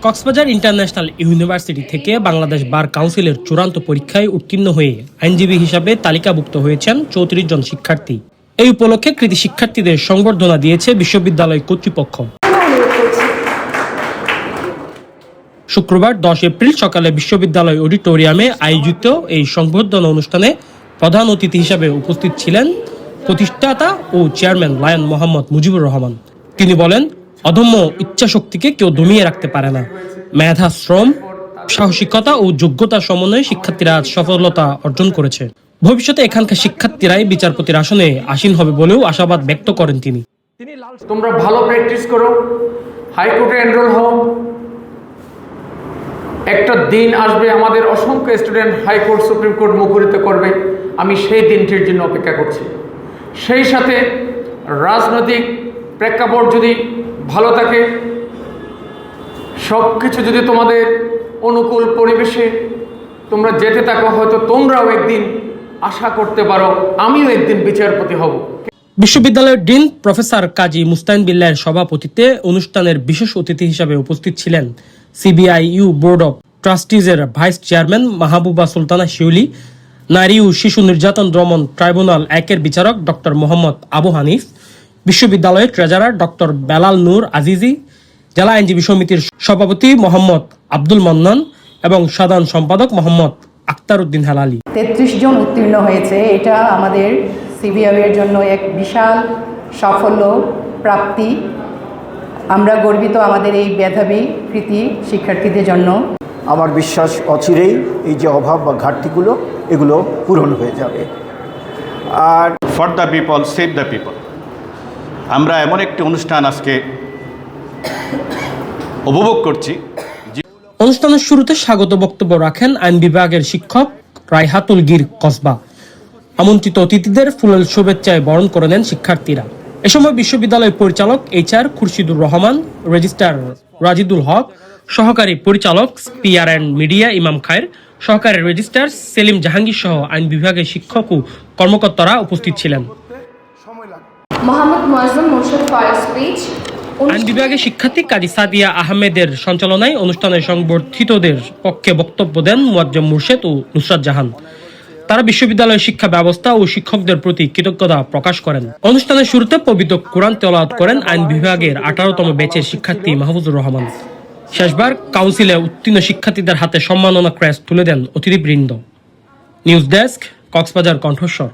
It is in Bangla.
কক্সবাজার ইন্টারন্যাশনাল ইউনিভার্সিটি থেকে বাংলাদেশ বার কাউন্সিলের চূড়ান্ত পরীক্ষায় উত্তীর্ণ হয়ে আইনজীবী হিসাবে তালিকাভুক্ত হয়েছেন ৩৪ জন শিক্ষার্থী। এই উপলক্ষে কৃতী শিক্ষার্থীদের সংবর্ধনা দিয়েছে বিশ্ববিদ্যালয় কর্তৃপক্ষ। শুক্রবার ১০ এপ্রিল সকালে বিশ্ববিদ্যালয় অডিটোরিয়ামে আয়োজিত এই সংবর্ধনা অনুষ্ঠানে প্রধান অতিথি হিসাবে উপস্থিত ছিলেন প্রতিষ্ঠাতা ও চেয়ারম্যান লায়ন মোহাম্মদ মুজিবুর রহমান। তিনি বলেন, অদম্য ইচ্ছাশক্তিকে কেউ দমিয়ে রাখতে পারে না। মেধা, শ্রম, সাহসিকতা ও যোগ্যতা সমন্বয়ে শিক্ষার্থীরা আজ সফলতা অর্জন করেছে। ভবিষ্যতে এখানকার শিক্ষার্থীরাই বিচারপতির আসনে আসীন হবে বলেও আশাবাদ ব্যক্ত করেন তিনি। তোমরা ভালো প্র্যাকটিস করো, হাইকোর্টে এনরোল হও। একটা দিন আসবে আমাদের অসংখ্য স্টুডেন্ট হাইকোর্ট, সুপ্রিম কোর্ট মুখরিত করবে। আমি সেই দিনটির জন্য অপেক্ষা করছি। সেই সাথে রাজনৈতিক প্রেক্ষাপট যদি ভালো থাকে, সব কিছু যদি তোমাদের অনুকূল পরিবেশে তোমরা যেতে থাকো, হয়তো তোমরাও একদিন আশা করতে পারো আমিও একদিন বিচারপতি হব। বিশ্ববিদ্যালয়ের ডিন প্রফেসর কাজী মুস্তাইন বিল্লাহের সভাপতিত্বে অনুষ্ঠানের বিশেষ অতিথি হিসাবে উপস্থিত ছিলেন সিবিআইইউ বোর্ড অব ট্রাস্টিজের ভাইস চেয়ারম্যান মাহবুবা সুলতানা শিউলি, নারী ও শিশু নির্যাতন দমন ট্রাইব্যুনাল ১-এর বিচারক ডক্টর মোহাম্মদ আবু হানিফ, বিশ্ববিদ্যালয়ের ট্রেজারার ডক্টর বেলাল নূর আজিজি, জেলা আইনজীবী সমিতির সভাপতি মোহাম্মদ আব্দুল মান্নান এবং সাধারণ সম্পাদক মোহাম্মদ আক্তার উদ্দিন হেলালি। ৩৩ জন উত্তীর্ণ হয়েছে। এটা আমাদের সিবিআই এর জন্য এক বিশাল সাফল্য প্রাপ্তি। আমরা গর্বিত আমাদের এই মেধাবী কৃতী শিক্ষার্থীদের জন্য। আমার বিশ্বাস অচিরেই এই যে অভাব বা ঘাটতিগুলো এগুলো পূরণ হয়ে যাবে। আর for the people, save the people, আমরা এমন একটি অনুষ্ঠান আজকে উপভোগ করছি। অনুষ্ঠানের শুরুতে স্বাগত বক্তব্য রাখেন আইন বিভাগের শিক্ষক রায়হাতুল গির কসবা। আমন্ত্রিত অতিথিদের ফুলেল শুভেচ্ছায় বরণ করে নেন শিক্ষার্থীরা। এ সময় বিশ্ববিদ্যালয়ের পরিচালক HR খুরশিদুর রহমান, রেজিস্ট্রার রাজিদুল হক, সহকারী পরিচালক PR অ্যান্ড মিডিয়া ইমাম খায়ের, সহকারী রেজিস্ট্রার সেলিম জাহাঙ্গীর সহ আইন বিভাগের শিক্ষক ও কর্মকর্তারা উপস্থিত ছিলেন। আইন বিভাগের শিক্ষার্থী কাজী সাদিয়া আহমেদের সঞ্চালনায় অনুষ্ঠানে সংবর্ধিতদের পক্ষে বক্তব্য দেন মুয়াজ্জম মুর্শেদ ও নুসরাত জাহান। তারা বিশ্ববিদ্যালয়ের শিক্ষা ব্যবস্থা ও শিক্ষকদের প্রতি কৃতজ্ঞতা প্রকাশ করেন। অনুষ্ঠানের শুরুতে পবিত্র কোরআন তেলাওয়াত করেন আইন বিভাগের 18তম ব্যাচের শিক্ষার্থী মাহফুজুর রহমান। শেষবার কাউন্সিলে উত্তীর্ণ শিক্ষার্থীদের হাতে সম্মাননা ক্রেস্ট তুলে দেন অতিথিবৃন্দ। নিউজ ডেস্ক, কক্সবাজার কণ্ঠস্বর।